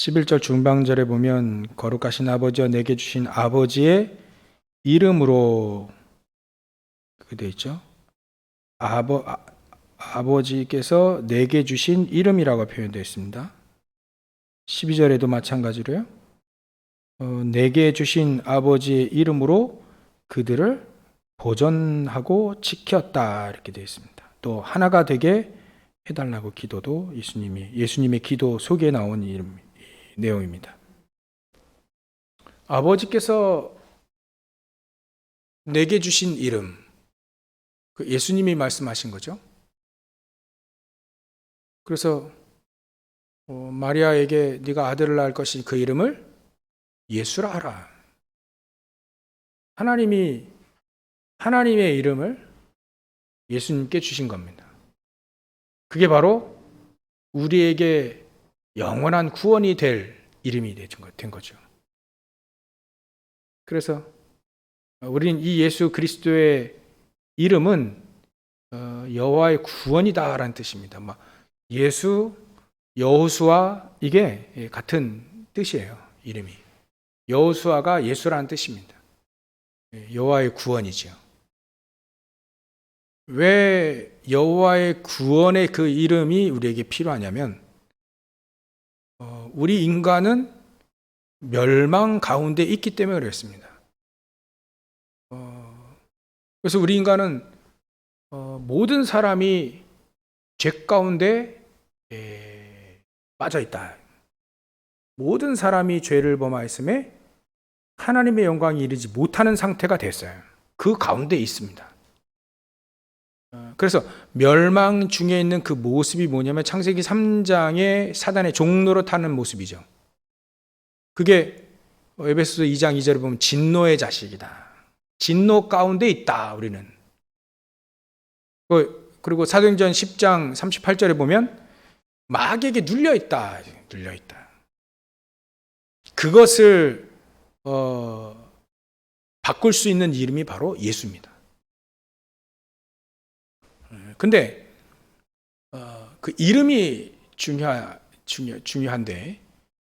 11절 중방절에 보면 거룩하신 아버지와 내게 주신 아버지의 이름으로 그렇게 되어 있죠. 아버지께서 내게 주신 이름이라고 표현되어 있습니다. 12절에도 마찬가지로요. 내게 주신 아버지의 이름으로 그들을 보존하고 지켰다 이렇게 되어 있습니다. 또 하나가 되게 해달라고 기도도 예수님의 기도 속에 나온 내용입니다. 아버지께서 내게 주신 이름, 그 예수님이 말씀하신 거죠. 그래서 마리아에게 네가 아들을 낳을 것이 그 이름을 예수라 하라. 하나님의 이름을 예수님께 주신 겁니다. 그게 바로 우리에게 영원한 구원이 될 이름이 된 거죠. 그래서 우리는 이 예수 그리스도의 이름은 여호와의 구원이다라는 뜻입니다. 예수, 여호수아 이게 같은 뜻이에요. 이름이. 여호수아가 예수라는 뜻입니다. 여호와의 구원이죠. 왜 여호와의 구원의 그 이름이 우리에게 필요하냐면 우리 인간은 멸망 가운데 있기 때문에 그렇습니다. 그래서 우리 인간은 모든 사람이 죄 가운데 빠져 있다. 모든 사람이 죄를 범하였음에 하나님의 영광이 이르지 못하는 상태가 됐어요. 그 가운데 있습니다. 그래서 멸망 중에 있는 그 모습이 뭐냐면 창세기 3장의 사단의 종로로 타는 모습이죠. 그게 에베소서 2장 2절에 보면 진노의 자식이다. 진노 가운데 있다 우리는. 그리고 사도행전 10장 38절에 보면 마귀에게 눌려있다. 그것을 바꿀 수 있는 이름이 바로 예수입니다. 근데 그 이름이 중요한데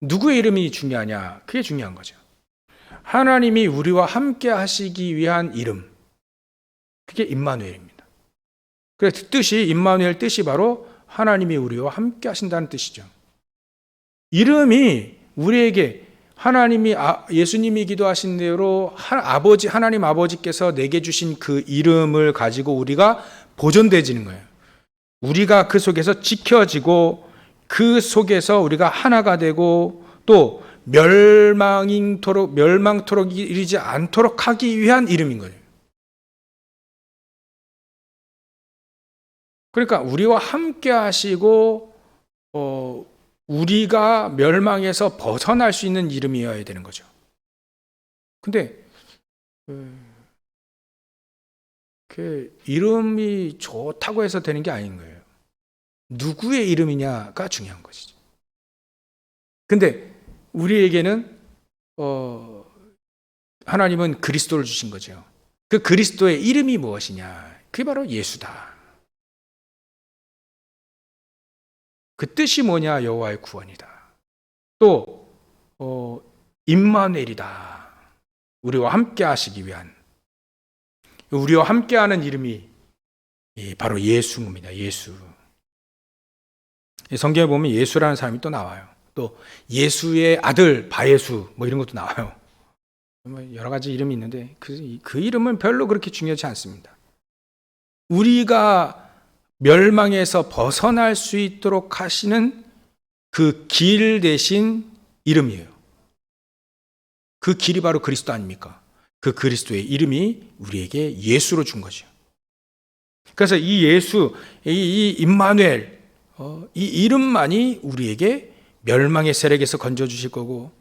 누구의 이름이 중요하냐? 그게 중요한 거죠. 하나님이 우리와 함께 하시기 위한 이름. 그게 임마누엘입니다. 그래서 임마누엘 뜻이 바로 하나님이 우리와 함께 하신다는 뜻이죠. 이름이 우리에게 예수님이 기도하신 대로 하나님 아버지께서 내게 주신 그 이름을 가지고 우리가 보존되지는 거예요. 우리가 그 속에서 지켜지고 그 속에서 우리가 하나가 되고 또 멸망토록 이르지 않도록 하기 위한 이름인 거예요. 그러니까 우리와 함께 하시고 우리가 멸망에서 벗어날 수 있는 이름이어야 되는 거죠. 근데 그 이름이 좋다고 해서 되는 게 아닌 거예요. 누구의 이름이냐가 중요한 것이죠. 근데 우리에게는 하나님은 그리스도를 주신 거죠. 그 그리스도의 이름이 무엇이냐? 그게 바로 예수다. 그 뜻이 뭐냐? 여호와의 구원이다. 또 임마누엘이다. 우리와 함께 하시기 위한. 우리와 함께하는 이름이 바로 예수입니다. 예수. 성경에 보면 예수라는 사람이 또 나와요. 또 예수의 아들 바예수 이런 것도 나와요. 여러 가지 이름이 있는데 그 이름은 별로 그렇게 중요하지 않습니다. 우리가 멸망에서 벗어날 수 있도록 하시는 그 길 대신 이름이에요. 그 길이 바로 그리스도 아닙니까? 그 그리스도의 이름이 우리에게 예수로 준 거죠. 그래서 이 예수, 이 임마누엘, 이 이름만이 우리에게 멸망의 세력에서 건져주실 거고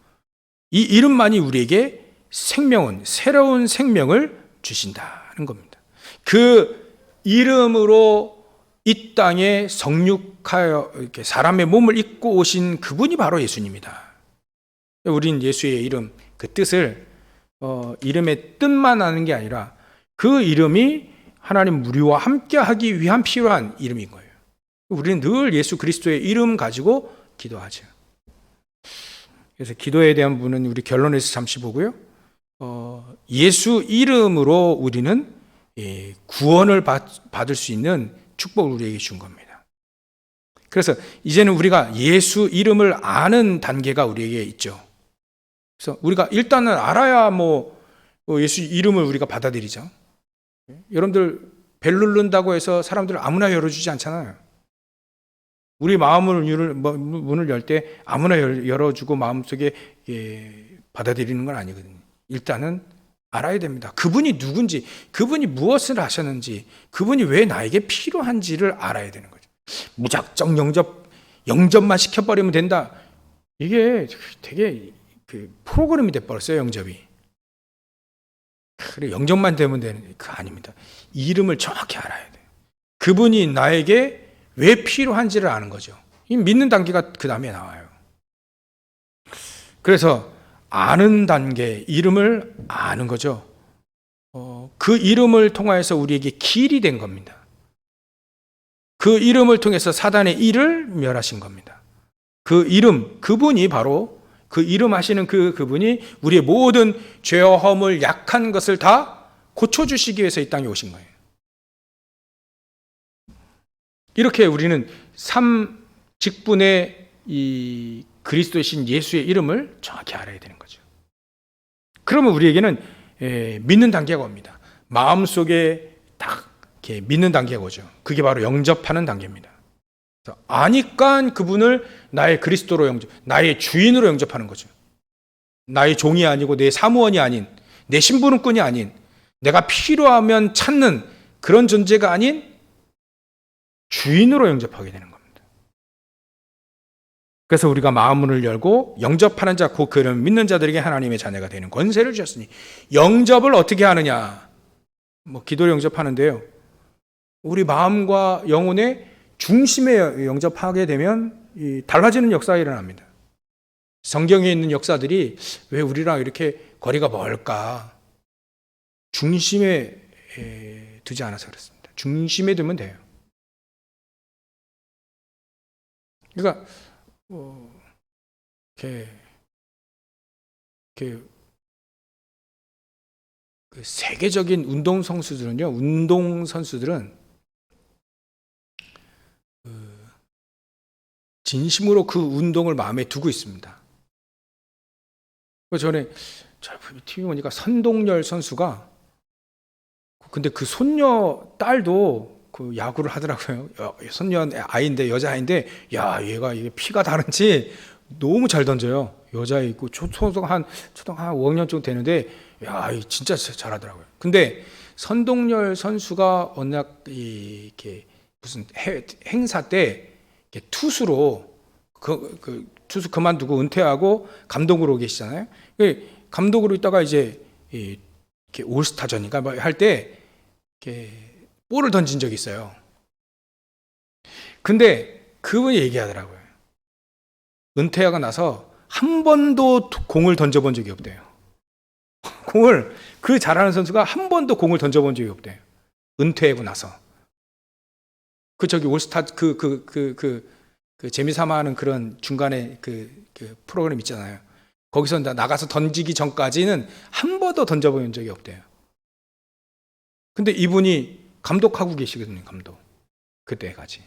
이 이름만이 우리에게 새로운 생명을 주신다는 겁니다. 그 이름으로 이 땅에 성육하여 이렇게 사람의 몸을 입고 오신 그분이 바로 예수님이다. 우린 예수의 이름, 그 뜻을 이름의 뜻만 아는 게 아니라 그 이름이 하나님 우리와 함께 하기 위한 필요한 이름인 거예요. 우리는 늘 예수 그리스도의 이름 가지고 기도하죠. 그래서 기도에 대한 부분은 우리 결론에서 잠시 보고요. 예수 이름으로 우리는 구원을 받을 수 있는 축복을 우리에게 준 겁니다. 그래서 이제는 우리가 예수 이름을 아는 단계가 우리에게 있죠. 그래서 우리가 일단은 알아야 예수 이름을 우리가 받아들이죠. 여러분들 벨 누른다고 해서 사람들 아무나 열어주지 않잖아요. 우리 문을 열 때 아무나 열어주고 마음속에 받아들이는 건 아니거든요. 일단은 알아야 됩니다. 그분이 누군지, 그분이 무엇을 하셨는지, 그분이 왜 나에게 필요한지를 알아야 되는 거죠. 무작정 영접만 시켜버리면 된다. 이게 되게 프로그램이 돼버렸어요, 영접이. 그래, 영접만 되면 되는 거 아닙니다. 이름을 정확히 알아야 돼요. 그분이 나에게 왜 필요한지를 아는 거죠. 이 믿는 단계가 그 다음에 나와요. 그래서 아는 단계, 이름을 아는 거죠. 그 이름을 통하여서 우리에게 길이 된 겁니다. 그 이름을 통해서 사단의 일을 멸하신 겁니다. 그 이름, 그분이 바로 그 이름 하시는 그분이 우리의 모든 죄와 허물, 약한 것을 다 고쳐주시기 위해서 이 땅에 오신 거예요. 이렇게 우리는 직분의 이 그리스도이신 예수의 이름을 정확히 알아야 되는 거죠. 그러면 우리에게는 믿는 단계가 옵니다. 마음속에 딱 이렇게 믿는 단계가 오죠. 그게 바로 영접하는 단계입니다. 아니까 그분을 나의 그리스도로 나의 주인으로 영접하는 거죠. 나의 종이 아니고 내 사무원이 아닌, 내 심부름꾼이 아닌, 내가 필요하면 찾는 그런 존재가 아닌 주인으로 영접하게 되는 겁니다. 그래서 우리가 마음문을 열고 영접하는 자, 곧 그런 믿는 자들에게 하나님의 자녀가 되는 권세를 주셨으니, 영접을 어떻게 하느냐? 기도를 영접하는데요. 우리 마음과 영혼의 중심에 영접하게 되면 달라지는 역사가 일어납니다. 성경에 있는 역사들이 왜 우리랑 이렇게 거리가 멀까? 중심에 두지 않아서 그렇습니다. 중심에 두면 돼요. 그러니까 그 세계적인 운동선수들은 진심으로 그 운동을 마음에 두고 있습니다. 전에 TV 보니까 선동열 선수가, 근데 그 손녀 딸도 그 야구를 하더라고요. 손녀 아이인데, 여자아이인데, 얘가 이게 피가 다른지 너무 잘 던져요. 여자이고 초등 한 5학년 정도 되는데, 진짜 잘하더라고요. 근데 선동열 선수가 어느 날 이렇게 무슨 행사 때 투수로 투수 그만두고 은퇴하고 감독으로 계시잖아요. 감독으로 있다가 이제 이렇게 올스타전인가 할 때 볼을 던진 적이 있어요. 근데 그분이 얘기하더라고요. 은퇴하고 나서 한 번도 공을 던져본 적이 없대요. 그 잘하는 선수가 한 번도 공을 던져본 적이 없대요. 은퇴하고 나서. 올스타 재미삼아 하는 그런 중간에 그 프로그램 있잖아요. 거기서 나가서 던지기 전까지는 한 번도 던져본 적이 없대요. 근데 이분이 감독하고 계시거든요, 감독. 그때까지.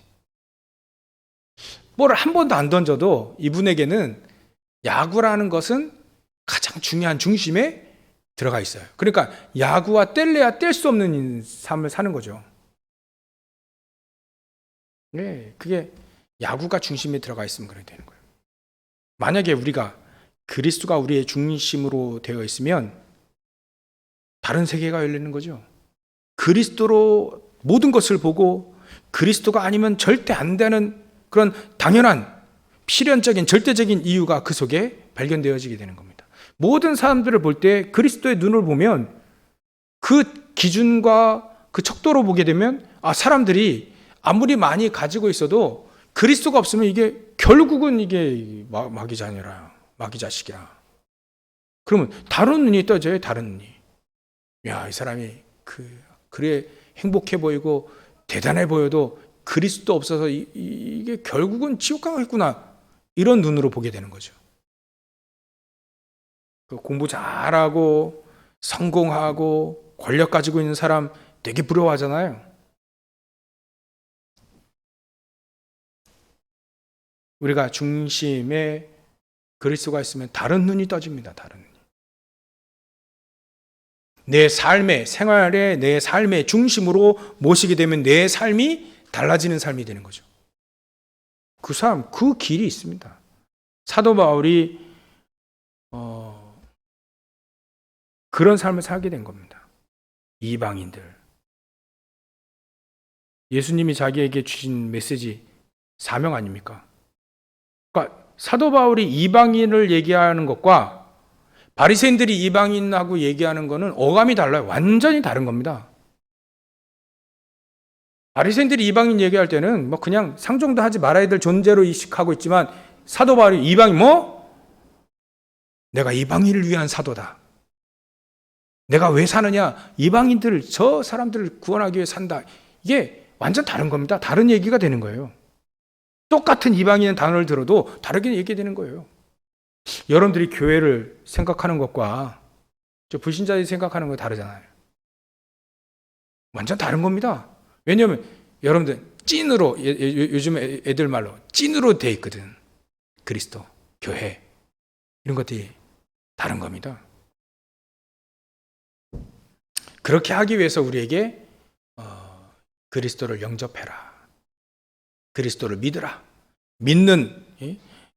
볼을 한 번도 안 던져도 이분에게는 야구라는 것은 가장 중요한 중심에 들어가 있어요. 그러니까 야구와 뗄래야 뗄 수 없는 삶을 사는 거죠. 네, 그게 야구가 중심에 들어가 있으면 그렇게 되는 거예요. 만약에 우리가 그리스도가 우리의 중심으로 되어 있으면 다른 세계가 열리는 거죠. 그리스도로 모든 것을 보고 그리스도가 아니면 절대 안 되는 그런 당연한 필연적인 절대적인 이유가 그 속에 발견되어지게 되는 겁니다. 모든 사람들을 볼 때 그리스도의 눈을 보면 그 기준과 그 척도로 보게 되면 사람들이 아무리 많이 가지고 있어도 그리스도가 없으면 이게 결국은 이게 마귀 자녀라, 마귀 자식이라. 그러면 다른 눈이 떠져요, 다른 눈이. 이 사람이 그래 행복해 보이고 대단해 보여도 그리스도 없어서 이게 결국은 지옥 가겠구나. 이런 눈으로 보게 되는 거죠. 그 공부 잘하고 성공하고 권력 가지고 있는 사람 되게 부러워하잖아요. 우리가 중심에 그리스도가 있으면 다른 눈이 떠집니다. 다른 눈이. 내 삶의 생활에 내 삶의 중심으로 모시게 되면 내 삶이 달라지는 삶이 되는 거죠. 그 삶, 그 길이 있습니다. 사도 바울이 그런 삶을 살게 된 겁니다. 이방인들. 예수님이 자기에게 주신 메시지, 사명 아닙니까? 그러니까 사도 바울이 이방인을 얘기하는 것과 바리새인들이 이방인하고 얘기하는 것은 어감이 달라요. 완전히 다른 겁니다. 바리새인들이 이방인 얘기할 때는 뭐 그냥 상종도 하지 말아야 될 존재로 인식하고 있지만 사도 바울이 이방인 내가 이방인을 위한 사도다. 내가 왜 사느냐? 이방인들, 저 사람들을 구원하기 위해 산다. 이게 완전 다른 겁니다. 다른 얘기가 되는 거예요. 똑같은 이방인의 단어를 들어도 다르게 얘기되는 거예요. 여러분들이 교회를 생각하는 것과 저 불신자들이 생각하는 거 다르잖아요. 완전 다른 겁니다. 왜냐하면 여러분들 찐으로, 요즘 애들 말로 찐으로 돼 있거든. 그리스도, 교회 이런 것들이 다른 겁니다. 그렇게 하기 위해서 우리에게 그리스도를 영접해라. 그리스도를 믿으라. 믿는,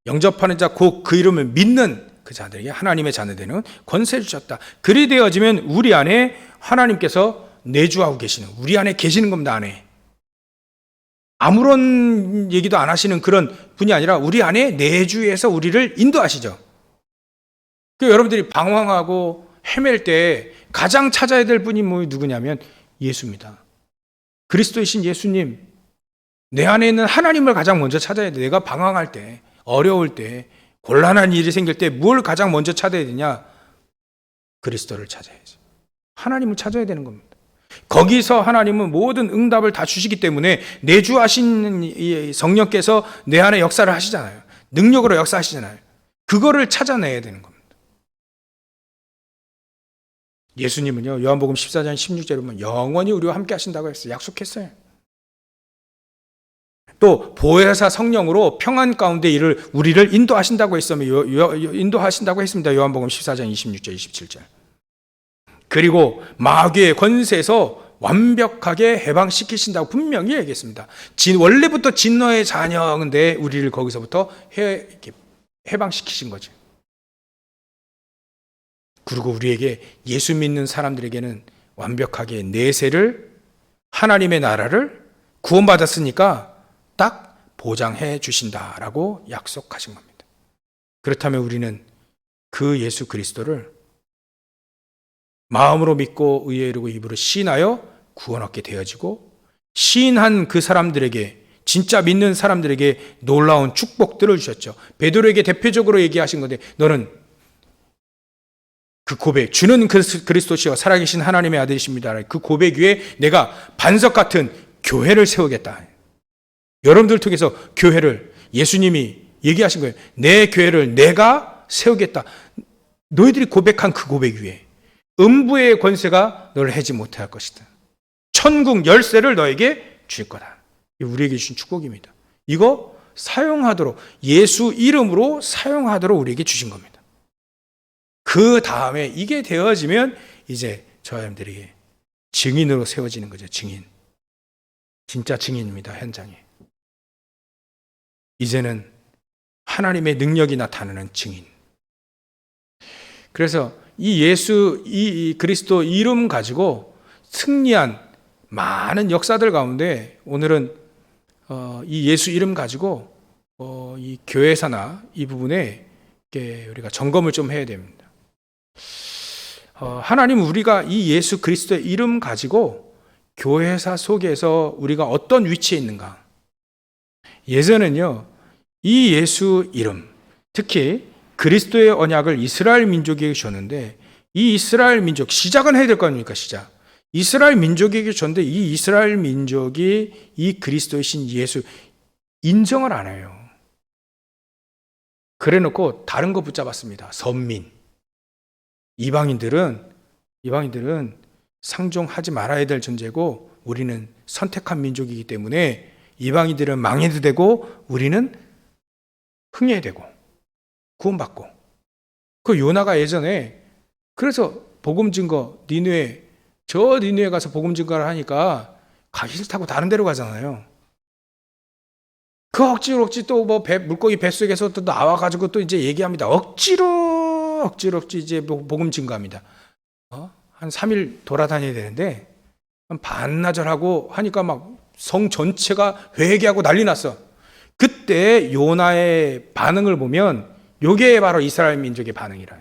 영접하는 자, 그 이름을 믿는 그 자들에게 하나님의 자녀되는 권세를 주셨다. 그리 되어지면 우리 안에 하나님께서 내주하고 계시는, 우리 안에 계시는 겁니다. 안에. 아무런 얘기도 안 하시는 그런 분이 아니라 우리 안에 내주해서 우리를 인도하시죠. 여러분들이 방황하고 헤맬 때 가장 찾아야 될 분이 누구냐면 예수입니다. 그리스도이신 예수님, 내 안에 있는 하나님을 가장 먼저 찾아야 돼. 내가 방황할 때, 어려울 때, 곤란한 일이 생길 때 뭘 가장 먼저 찾아야 되냐? 그리스도를 찾아야지. 하나님을 찾아야 되는 겁니다. 거기서 하나님은 모든 응답을 다 주시기 때문에 내주하신 성령께서 내 안에 역사를 하시잖아요. 능력으로 역사하시잖아요. 그거를 찾아내야 되는 겁니다. 예수님은요, 요한복음 14장 16절에 보면 영원히 우리와 함께 하신다고 했어요. 약속했어요. 또 보혜사 성령으로 평안 가운데 우리를 인도하신다고 인도하신다고 했습니다. 요한복음 14장 26절 27절. 그리고 마귀의 권세에서 완벽하게 해방시키신다고 분명히 얘기했습니다. 원래부터 진노의 자녀인데 우리를 거기서부터 해방시키신 거죠. 그리고 우리에게 예수 믿는 사람들에게는 완벽하게 내세를, 하나님의 나라를 구원받았으니까 딱 보장해 주신다라고 약속하신 겁니다. 그렇다면 우리는 그 예수 그리스도를 마음으로 믿고 의에 이르고 입으로 시인하여 구원 얻게 되어지고, 시인한 그 사람들에게, 진짜 믿는 사람들에게 놀라운 축복들을 주셨죠. 베드로에게 대표적으로 얘기하신 건데, 너는 그 고백, 주는 그리스도시여 살아계신 하나님의 아들이십니다. 그 고백 위에 내가 반석 같은 교회를 세우겠다. 여러분들 통해서 교회를, 예수님이 얘기하신 거예요. 내 교회를 내가 세우겠다. 너희들이 고백한 그 고백 위에 음부의 권세가 너를 해지 못할 것이다. 천국 열쇠를 너에게 줄 거다. 우리에게 주신 축복입니다. 이거 사용하도록, 예수 이름으로 사용하도록 우리에게 주신 겁니다. 그 다음에 이게 되어지면 이제 저희들에게 증인으로 세워지는 거죠. 증인. 진짜 증인입니다. 현장에. 이제는 하나님의 능력이 나타나는 증인. 그래서 이 그리스도 이름 가지고 승리한 많은 역사들 가운데 오늘은 이 예수 이름 가지고 이 교회사나 이 부분에 우리가 점검을 좀 해야 됩니다. 하나님은 우리가 이 예수 그리스도의 이름 가지고 교회사 속에서 우리가 어떤 위치에 있는가. 예전엔요, 이 예수 이름, 특히 그리스도의 언약을 이스라엘 민족에게 줬는데, 이 이스라엘 민족, 시작은 해야 될 거 아닙니까, 시작. 이스라엘 민족에게 줬는데, 이 이스라엘 민족이 이 그리스도이신 예수 인정을 안 해요. 그래 놓고 다른 거 붙잡았습니다. 선민. 이방인들은 상종하지 말아야 될 존재고 우리는 선택한 민족이기 때문에 이방인들은 망해도 되고 우리는 흥해야 되고 구원받고. 그 요나가 예전에 그래서 복음 증거 니느웨 가서 복음 증거를 하니까 가기 싫다고 다른 데로 가잖아요. 그 억지로 또 뭐 물고기 뱃속에서 또 나와가지고 또 이제 얘기합니다. 억지로 이제 복음 증거합니다. 한 3일 돌아다녀야 되는데 반나절하고 하니까 막 성 전체가 회개하고 난리 났어. 그때 요나의 반응을 보면 요게 바로 이스라엘 민족의 반응이라.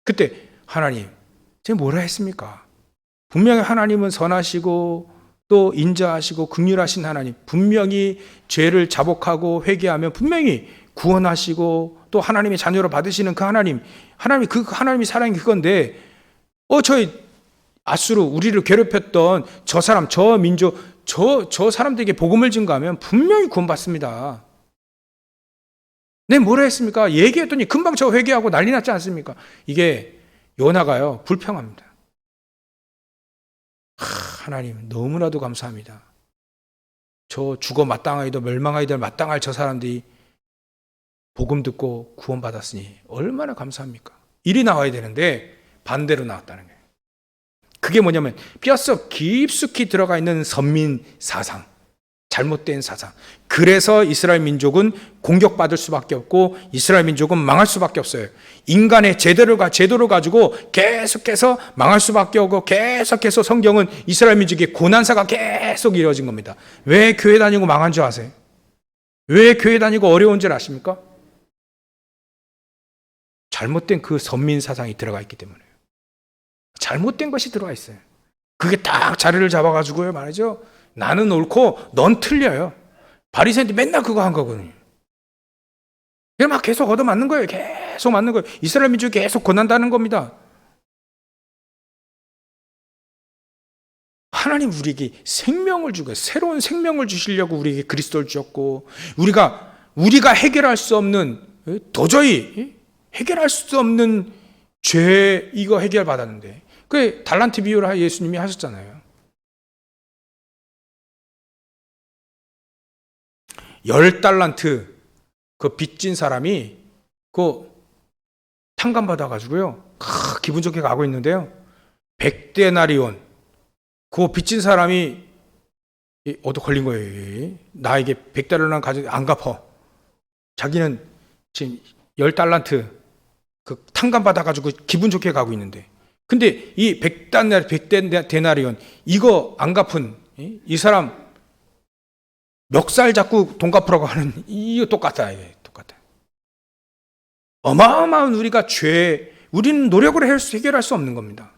그때 하나님, 제가 뭐라 했습니까? 분명히 하나님은 선하시고 또 인자하시고 긍휼하신 하나님, 분명히 죄를 자복하고 회개하면 분명히 구원하시고 또 하나님의 자녀로 받으시는 그 하나님이 사랑이 그건데 저희 아수르 우리를 괴롭혔던 저 사람, 저 민족, 저 사람들에게 복음을 증거하면 분명히 구원받습니다. 네, 뭐라 했습니까? 얘기했더니 금방 저 회개하고 난리 났지 않습니까? 이게 요나가요, 불평합니다. 하나님 너무나도 감사합니다. 저 죽어 마땅하이도 멸망하이도 마땅할 저 사람들이 복음 듣고 구원받았으니 얼마나 감사합니까? 일이 나와야 되는데 반대로 나왔다는 거예요. 그게 뭐냐면 뼛속 깊숙이 들어가 있는 선민 사상, 잘못된 사상. 그래서 이스라엘 민족은 공격받을 수밖에 없고 이스라엘 민족은 망할 수밖에 없어요. 인간의 제도를 가지고 계속해서 망할 수밖에 없고 계속해서 성경은 이스라엘 민족의 고난사가 계속 이루어진 겁니다. 왜 교회 다니고 망한 줄 아세요? 왜 교회 다니고 어려운 줄 아십니까? 잘못된 그 선민 사상이 들어가 있기 때문에요. 잘못된 것이 들어가 있어요. 그게 딱 자리를 잡아가지고요 말이죠. 나는 옳고 넌 틀려요. 바리새인들이 맨날 그거 한 거거든요. 막 계속 얻어맞는 거예요. 계속 맞는 거예요. 이스라엘 민족이 계속 고난다는 겁니다. 하나님 우리에게 생명을 주고 새로운 생명을 주시려고 우리에게 그리스도를 주셨고 우리가 해결할 수 없는 도저히 해결할 수 없는 죄 이거 해결받았는데 그 달란트 비유를 예수님이 하셨잖아요. 10달란트 그 빚진 사람이 그 탕감 받아가지고요 기분 좋게 가고 있는데요 100데나리온 그 빚진 사람이 얻어 걸린 거예요. 나에게 100달러나 가지고 안 갚아. 자기는 지금 10달란트 그 탕감 받아가지고 기분 좋게 가고 있는데 근데 이 100데나리온 이거 안 갚은 이 사람 멱살 잡고 돈 갚으라고 하는 이거 똑같아. 어마어마한 우리는 노력을 해결할 수 없는 겁니다.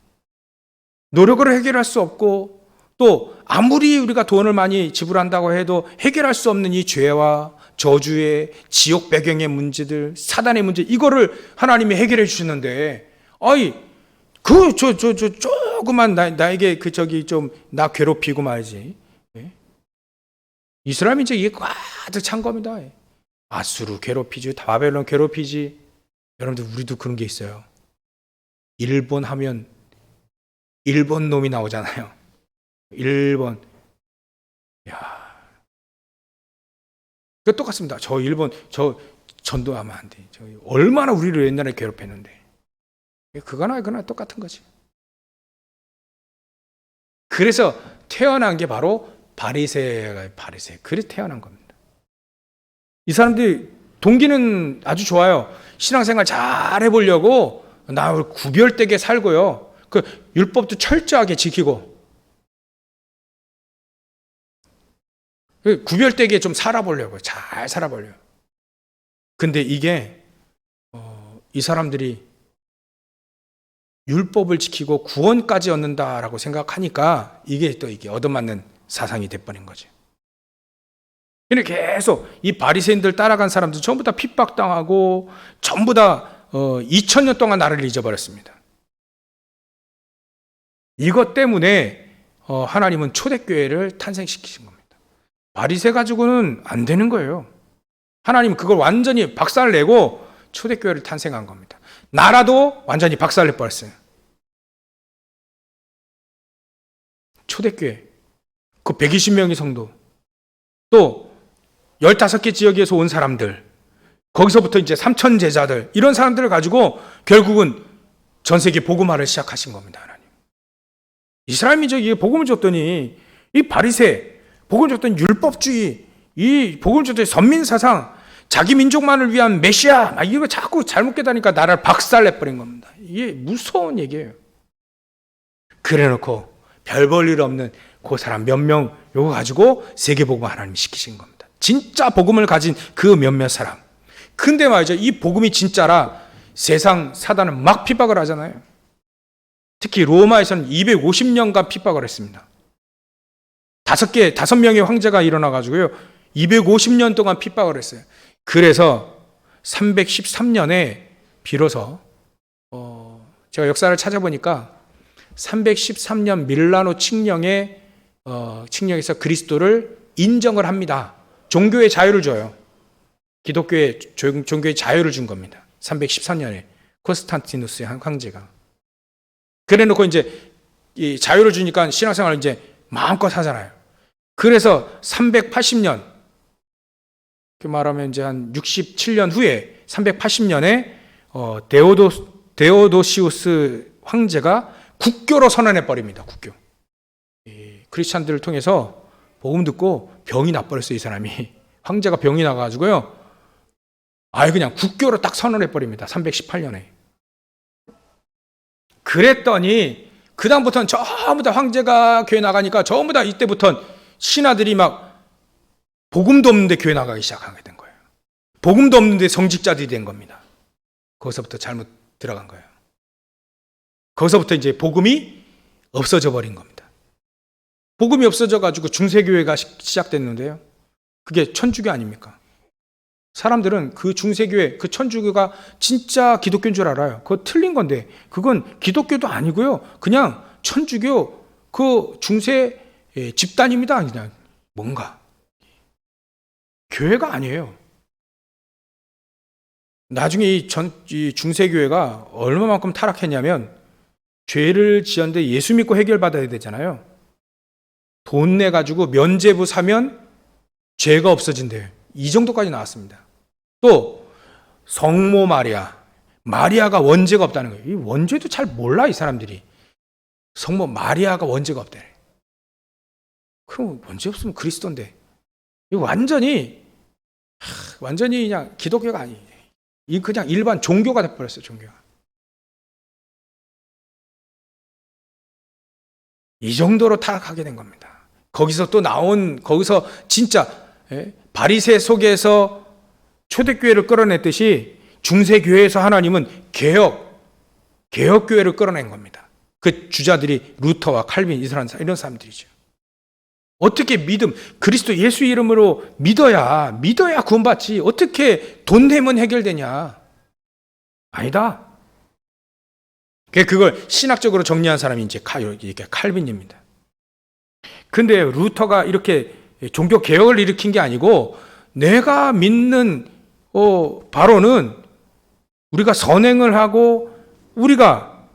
노력을 해결할 수 없고 또 아무리 우리가 돈을 많이 지불한다고 해도 해결할 수 없는 이 죄와 저주의 지옥 배경의 문제들, 사단의 문제 이거를 하나님이 해결해 주시는데 조그만 나에게 나 괴롭히고 말이지. 이스라엘 민족이 이게 가득 찬 겁니다. 아수르 괴롭히지, 바벨론 괴롭히지. 여러분들 우리도 그런 게 있어요. 일본 하면 일본 놈이 나오잖아요. 일본. 그 똑같습니다. 저 전도하면 안 돼. 얼마나 우리를 옛날에 괴롭혔는데. 그거나 똑같은 거지. 그래서 태어난 게 바로 바리새. 그래서 태어난 겁니다. 이 사람들이 동기는 아주 좋아요. 신앙생활 잘 해보려고 나 구별되게 살고요. 그 율법도 철저하게 지키고 구별되게 좀 살아보려고 잘 살아보려고. 근데 이게 이 사람들이 율법을 지키고 구원까지 얻는다라고 생각하니까 이게 얻어맞는 사상이 돼버린 거죠. 근데 계속 이 바리새인들 따라간 사람들 전부 다 핍박당하고 전부 다 2000년 동안 나를 잊어버렸습니다. 이것 때문에 하나님은 초대교회를 탄생시키신 겁니다. 바리새 가지고는 안 되는 거예요. 하나님은 그걸 완전히 박살내고 초대교회를 탄생한 겁니다. 나라도 완전히 박살내 버렸어요. 초대교회. 그 120명의 성도. 또 15개 지역에서 온 사람들. 거기서부터 이제 3천 제자들. 이런 사람들을 가지고 결국은 전 세계 복음화를 시작하신 겁니다. 하나님. 이스라엘 민족이 복음을 줬더니 이 바리새, 복음을 줬더니 율법주의, 이 복음을 줬더니 선민사상, 자기 민족만을 위한 메시아, 막 이거 자꾸 잘못 깨닫니까 나라를 박살내버린 겁니다. 이게 무서운 얘기예요. 그래놓고 별 볼 일 없는 그 사람 몇 명 요거 가지고 세계복음 하나님이 시키신 겁니다. 진짜 복음을 가진 그 몇몇 사람. 근데 말이죠, 이 복음이 진짜라 세상 사단은 막 핍박을 하잖아요. 특히 로마에서는 250년간 핍박을 했습니다. 5명의 황제가 일어나가지고요 250년 동안 핍박을 했어요. 그래서 313년에 비로소 제가 역사를 찾아보니까 313년 밀라노 칙령에서 그리스도를 인정을 합니다. 종교의 자유를 줘요. 기독교의 종교의 자유를 준 겁니다. 313년에 콘스탄티누스 황제가. 그래놓고 이제 이 자유를 주니까 신앙생활을 이제 마음껏 하잖아요. 그래서 380년, 그 말하면 이제 한 67년 후에 380년에 데오도시우스 황제가 국교로 선언해 버립니다. 국교. 크리스찬들을 통해서 복음 듣고 병이 나버렸어요. 이 사람이. 황제가 병이 나가지고요. 그냥 국교로 딱 선언해 버립니다. 318년에. 그랬더니 그 다음부터는 전부 다 황제가 교회 나가니까 전부 다 이때부터는 신하들이 막 복음도 없는데 교회 나가기 시작하게 된 거예요. 복음도 없는데 성직자들이 된 겁니다. 거기서부터 잘못 들어간 거예요. 거기서부터 이제 복음이 없어져 버린 겁니다. 복음이 없어져 가지고 중세교회가 시작됐는데요. 그게 천주교 아닙니까? 사람들은 그 중세교회, 그 천주교가 진짜 기독교인 줄 알아요. 그거 틀린 건데 그건 기독교도 아니고요. 그냥 천주교 그 중세 집단입니다. 그냥 뭔가 교회가 아니에요. 나중에 이 중세교회가 얼마만큼 타락했냐면 죄를 지었는데 예수 믿고 해결받아야 되잖아요. 돈 내가지고 면죄부 사면 죄가 없어진대요. 이 정도까지 나왔습니다. 또 성모 마리아가 원죄가 없다는 거예요. 이 원죄도 잘 몰라 이 사람들이. 성모 마리아가 원죄가 없대. 그럼 원죄 없으면 그리스도인데. 이 완전히 그냥 기독교가 아니에요. 이 그냥 일반 종교가 돼버렸어요. 종교가. 이 정도로 타락하게 된 겁니다. 거기서 진짜 바리새 속에서 초대교회를 끌어냈듯이 중세교회에서 하나님은 개혁교회를 끌어낸 겁니다. 그 주자들이 루터와 칼빈 이런 사람들이죠. 어떻게 그리스도 예수 이름으로 믿어야 구원받지. 어떻게 돈 내면 해결되냐. 아니다. 그걸 신학적으로 정리한 사람이 이제 칼빈입니다. 근데 루터가 이렇게 종교 개혁을 일으킨 게 아니고 내가 믿는 바로는 우리가 선행을 하고 우리가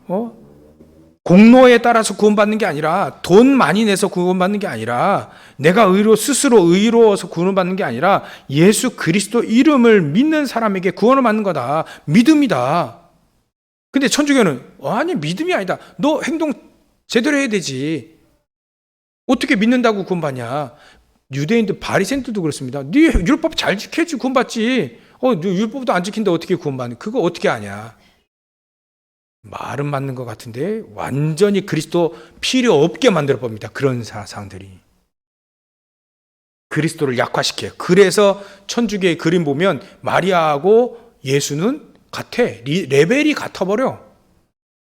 공로에 따라서 구원받는 게 아니라 돈 많이 내서 구원받는 게 아니라 내가 스스로 의로워서 구원받는 게 아니라 예수 그리스도 이름을 믿는 사람에게 구원을 받는 거다. 믿음이다. 근데 천주교는 아니 믿음이 아니다. 너 행동 제대로 해야 되지. 어떻게 믿는다고 구원받냐. 유대인들 바리새인들도 그렇습니다. 네 율법 잘 지켜야지 구원받지. 율법도 안 지킨데 어떻게 구원받니? 그거 어떻게 아냐. 말은 맞는 것 같은데 완전히 그리스도 필요 없게 만들어 봅니다. 그런 사상들이. 그리스도를 약화시켜요. 그래서 천주교의 그림 보면 마리아하고 예수는 같아. 레벨이 같아버려.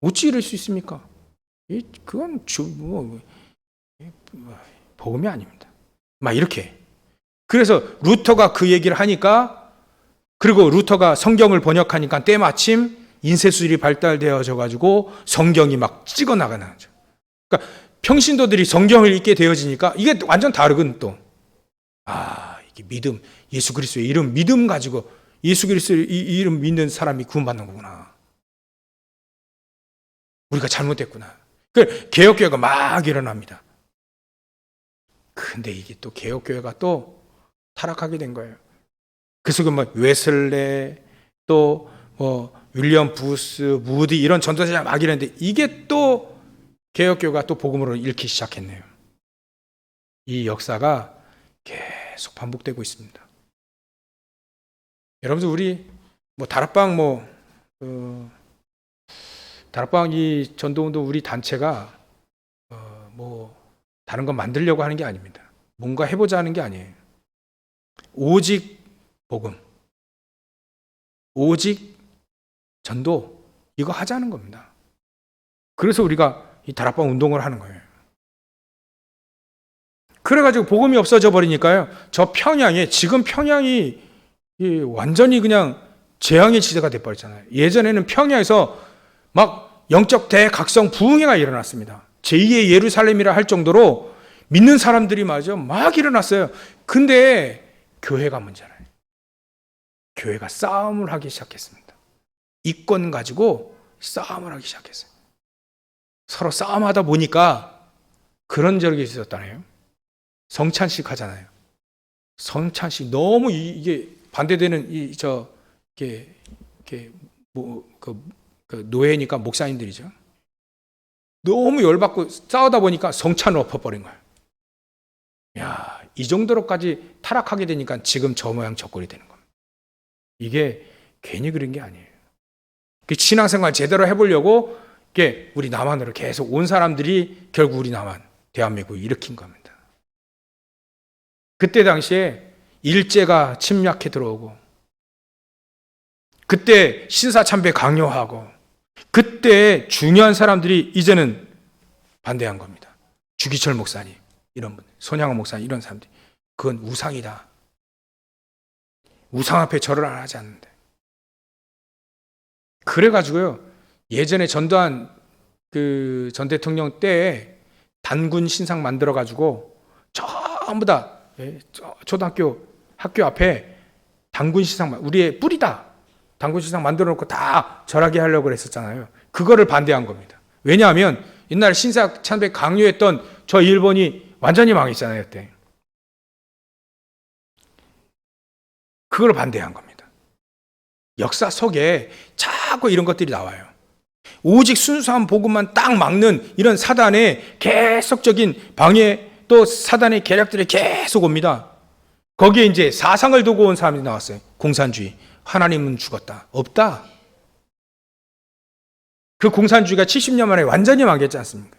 어찌 이럴 수 있습니까? 그건 복음이 아닙니다. 막 이렇게. 그래서 루터가 그 얘기를 하니까, 그리고 루터가 성경을 번역하니까 때마침 인쇄술이 발달되어져 가지고 성경이 막 찍어 나가는 거죠. 그러니까 평신도들이 성경을 읽게 되어지니까 이게 완전 다르군 또. 이게 믿음, 예수 그리스도의 이름 믿음 가지고 예수 그리스도의 이 이름 믿는 사람이 구원받는 거구나. 우리가 잘못했구나. 그 개혁교회가 막 일어납니다. 근데 이게 또 개혁교회가 또 타락하게 된 거예요. 그 속에 뭐 웨슬레, 또 뭐 윌리엄 부스, 무디 이런 전도자가 막 이랬는데 이게 또 개혁교회가 또 복음으로 잃기 시작했네요. 이 역사가 계속 반복되고 있습니다. 여러분들 우리 뭐 다락방 다락방 이 전도운동 우리 단체가 뭐 다른 거 만들려고 하는 게 아닙니다. 뭔가 해보자 하는 게 아니에요. 오직 복음, 오직 전도 이거 하자는 겁니다. 그래서 우리가 이 다락방 운동을 하는 거예요. 그래가지고 복음이 없어져 버리니까요. 저 평양에 지금 평양이 완전히 그냥 재앙의 지대가 돼버렸잖아요. 예전에는 평양에서 막 영적 대각성 부흥회가 일어났습니다. 제2의 예루살렘이라 할 정도로 믿는 사람들이 막 일어났어요. 근데 교회가 문제라요. 교회가 싸움을 하기 시작했습니다. 이권 가지고 싸움을 하기 시작했어요. 서로 싸움하다 보니까 그런 적이 있었다네요. 성찬식 하잖아요. 성찬식 너무 이게 반대되는 노예니까 목사님들이죠. 너무 열받고 싸우다 보니까 성찬을 엎어버린 거예요. 야, 이 정도로까지 타락하게 되니까 지금 저 모양 저 꼴이 되는 겁니다. 이게 괜히 그런 게 아니에요. 신앙생활 제대로 해보려고 우리 남한으로 계속 온 사람들이 결국 우리 남한, 대한민국을 일으킨 겁니다. 그때 당시에 일제가 침략해 들어오고, 그때 신사참배 강요하고, 그때 중요한 사람들이 이제는 반대한 겁니다. 주기철 목사님, 이런 분, 손양호 목사님, 이런 사람들이. 그건 우상이다. 우상 앞에 절을 안 하지 않는데. 그래가지고요, 예전에 전두환 전 대통령 때에 단군 신상 만들어가지고 전부 다 초등학교 학교 앞에 단군 신상, 우리의 뿌리다. 단군 신상 만들어 놓고 다 절하게 하려고 그랬었잖아요. 그거를 반대한 겁니다. 왜냐하면 옛날 신사참배 강요했던 저 일본이 완전히 망했잖아요, 그때. 그걸 반대한 겁니다. 역사 속에 자꾸 이런 것들이 나와요. 오직 순수한 복음만 딱 막는 이런 사단의 계속적인 방해, 또 사단의 계략들이 계속 옵니다. 거기에 이제 사상을 두고 온 사람이 나왔어요. 공산주의. 하나님은 죽었다. 없다. 그 공산주의가 70년 만에 완전히 망했지 않습니까?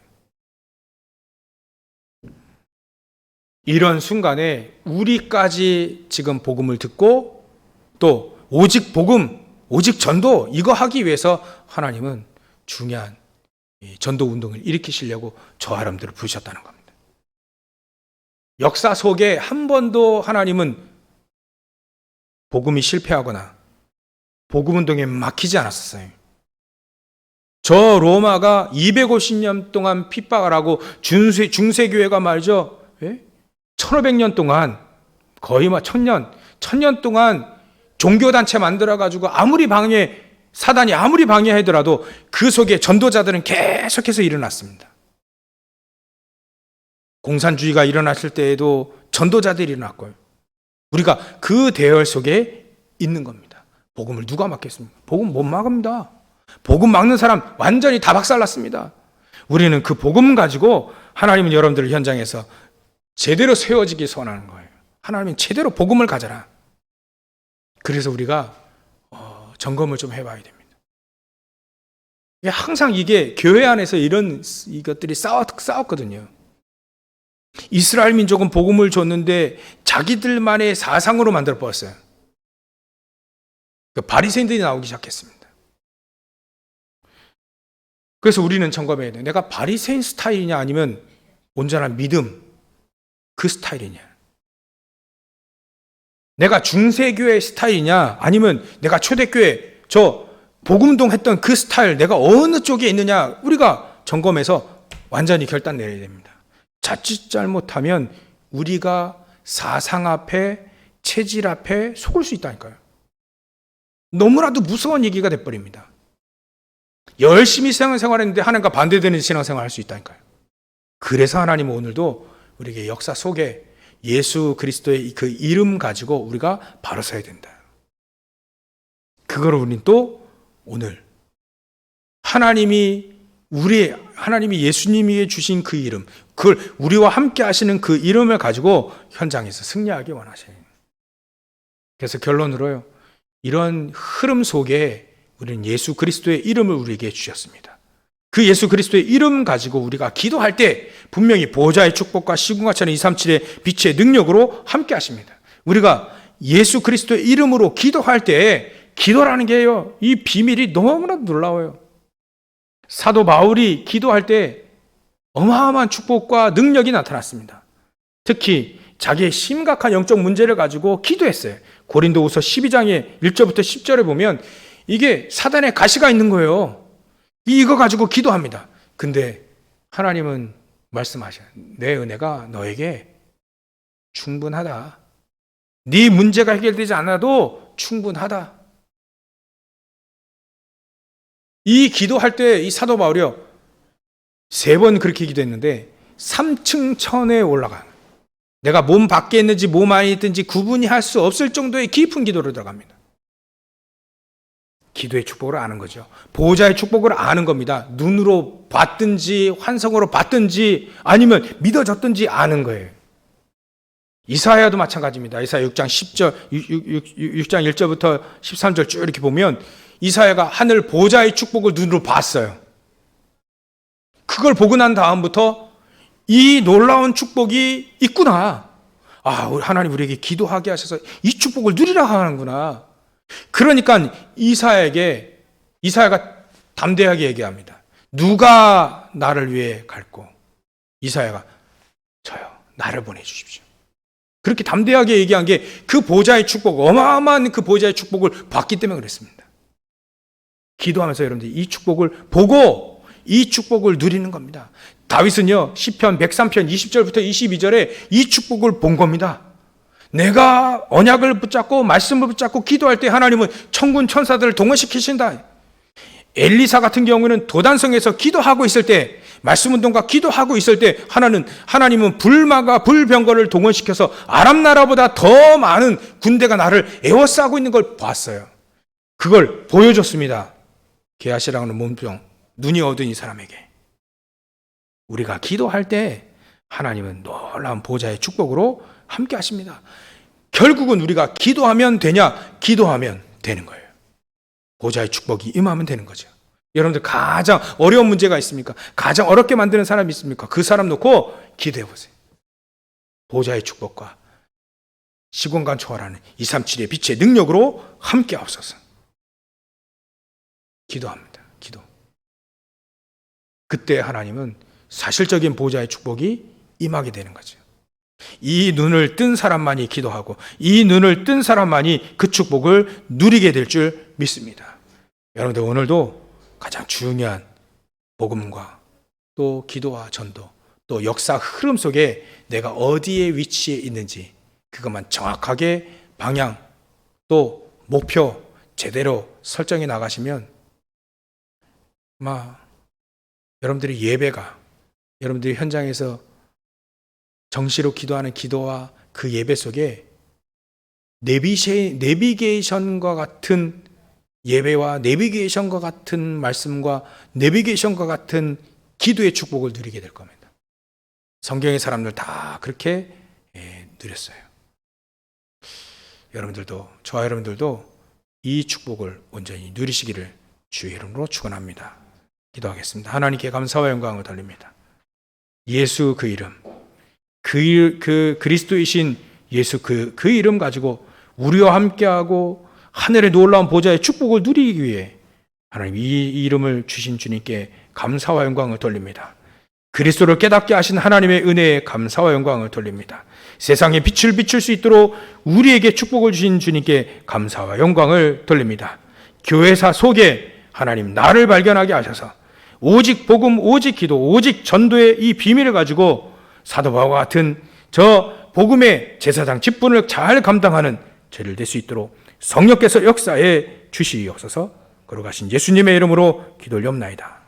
이런 순간에 우리까지 지금 복음을 듣고 또 오직 복음, 오직 전도 이거 하기 위해서 하나님은 중요한 전도 운동을 일으키시려고 저 사람들을 부르셨다는 겁니다. 역사 속에 한 번도 하나님은 복음이 실패하거나 복음 운동에 막히지 않았었어요. 저 로마가 250년 동안 핍박을 하고 중세교회가 말이죠. 1500년 동안 거의 1000년 동안 종교단체 만들어가지고 사단이 아무리 방해하더라도 그 속에 전도자들은 계속해서 일어났습니다. 공산주의가 일어났을 때에도 전도자들이 일어났고요. 우리가 그 대열 속에 있는 겁니다. 복음을 누가 막겠습니까? 복음 못 막습니다. 복음 막는 사람 완전히 다 박살났습니다. 우리는 그 복음 가지고 하나님은 여러분들 현장에서 제대로 세워지기 소원하는 거예요. 하나님은 제대로 복음을 가져라. 그래서 우리가 점검을 좀 해봐야 됩니다. 항상 이게 교회 안에서 이것들이 싸웠거든요. 이스라엘 민족은 복음을 줬는데 자기들만의 사상으로 만들어 버렸어요. 바리새인들이 나오기 시작했습니다. 그래서 우리는 점검해야 돼요. 내가 바리새인 스타일이냐 아니면 온전한 믿음 그 스타일이냐. 내가 중세교회 스타일이냐 아니면 내가 초대교회 저 복음동 했던 그 스타일 내가 어느 쪽에 있느냐 우리가 점검해서 완전히 결단 내려야 됩니다. 자칫 잘못하면 우리가 사상 앞에 체질 앞에 속을 수 있다니까요. 너무나도 무서운 얘기가 돼버립니다. 열심히 신앙생활했는데 하나님과 반대되는 신앙생활을 할 수 있다니까요. 그래서 하나님은 오늘도 우리에게 역사 속에 예수 그리스도의 그 이름 가지고 우리가 바로 서야 된다. 그걸 우리는 또 오늘 하나님이 예수님이 주신 그 이름, 그걸 우리와 함께 하시는 그 이름을 가지고 현장에서 승리하기 원하셔요. 그래서 결론으로요, 이런 흐름 속에 우리는 예수 그리스도의 이름을 우리에게 주셨습니다. 그 예수 그리스도의 이름 가지고 우리가 기도할 때 분명히 보호자의 축복과 시궁과 천의 237의 빛의 능력으로 함께 하십니다. 우리가 예수 그리스도의 이름으로 기도할 때 기도라는 게요, 이 비밀이 너무나 놀라워요. 사도 바울이 기도할 때 어마어마한 축복과 능력이 나타났습니다. 특히 자기의 심각한 영적 문제를 가지고 기도했어요. 고린도후서 12장의 1절부터 10절에 보면 이게 사단의 가시가 있는 거예요. 이거 가지고 기도합니다. 근데 하나님은 말씀하셔요. 내 은혜가 너에게 충분하다. 네 문제가 해결되지 않아도 충분하다. 이 기도할 때 이 사도 바울이요, 3번 그렇게 기도했는데 3층 천에 올라가. 내가 몸 밖에 있는지 몸 안에 있든지 구분이 할 수 없을 정도의 깊은 기도로 들어갑니다. 기도의 축복을 아는 거죠. 보호자의 축복을 아는 겁니다. 눈으로 봤든지 환성으로 봤든지 아니면 믿어졌든지 아는 거예요. 이사야도 마찬가지입니다. 이사야 6장 1절부터 13절 쭉 이렇게 보면 이사야가 하늘 보호자의 축복을 눈으로 봤어요. 그걸 보고 난 다음부터 이 놀라운 축복이 있구나. 우리 하나님 우리에게 기도하게 하셔서 이 축복을 누리라 하는구나. 그러니까 이사야가 담대하게 얘기합니다. 누가 나를 위해 갈고? 이사야가 저요, 나를 보내주십시오. 그렇게 담대하게 얘기한 게 그 보호자의 축복, 어마어마한 그 보호자의 축복을 받기 때문에 그랬습니다. 기도하면서 여러분들 이 축복을 보고 이 축복을 누리는 겁니다. 다윗은요, 시편 103편 20절부터 22절에 이 축복을 본 겁니다. 내가 언약을 붙잡고 말씀을 붙잡고 기도할 때 하나님은 천군 천사들을 동원시키신다. 엘리사 같은 경우는 도단성에서 기도하고 있을 때, 말씀운동과 기도하고 있을 때 하나님은 불마가 불병거를 동원시켜서 아람 나라보다 더 많은 군대가 나를 에워싸고 있는 걸 봤어요. 그걸 보여줬습니다. 게하시라고 하는 몸병, 눈이 어두운 이 사람에게. 우리가 기도할 때 하나님은 놀라운 보호자의 축복으로 함께 하십니다. 결국은 우리가 기도하면 되냐? 기도하면 되는 거예요. 보호자의 축복이 임하면 되는 거죠. 여러분들 가장 어려운 문제가 있습니까? 가장 어렵게 만드는 사람이 있습니까? 그 사람 놓고 기도해 보세요. 보호자의 축복과 시공간 초월하는 237의 빛의 능력으로 함께 하옵소서. 기도합니다. 기도. 그때 하나님은 사실적인 보호자의 축복이 임하게 되는 거죠. 이 눈을 뜬 사람만이 기도하고 이 눈을 뜬 사람만이 그 축복을 누리게 될 줄 믿습니다. 여러분들 오늘도 가장 중요한 복음과 또 기도와 전도 또 역사 흐름 속에 내가 어디에 위치해 있는지 그것만 정확하게 방향 또 목표 제대로 설정해 나가시면 여러분들의 예배가 여러분들이 현장에서 정시로 기도하는 기도와 그 예배 속에 내비게이션과 같은 예배와 내비게이션과 같은 말씀과 내비게이션과 같은 기도의 축복을 누리게 될 겁니다. 성경의 사람들 다 그렇게 누렸어요. 저와 여러분들도 이 축복을 온전히 누리시기를 주의 이름으로 축원합니다. 기도하겠습니다. 하나님께 감사와 영광을 돌립니다. 예수 그 이름, 그 그리스도이신 예수 그 이름 가지고 우리와 함께하고 하늘의 놀라운 보좌의 축복을 누리기 위해 하나님 이 이름을 주신 주님께 감사와 영광을 돌립니다. 그리스도를 깨닫게 하신 하나님의 은혜에 감사와 영광을 돌립니다. 세상에 빛을 비출 수 있도록 우리에게 축복을 주신 주님께 감사와 영광을 돌립니다. 교회사 속에 하나님 나를 발견하게 하셔서 오직 복음, 오직 기도, 오직 전도의 이 비밀을 가지고 사도 바울과 같은 저 복음의 제사장 직분을 잘 감당하는 죄를 될 수 있도록 성령께서 역사해 주시옵소서. 걸어가신 예수님의 이름으로 기도 올리옵나이다.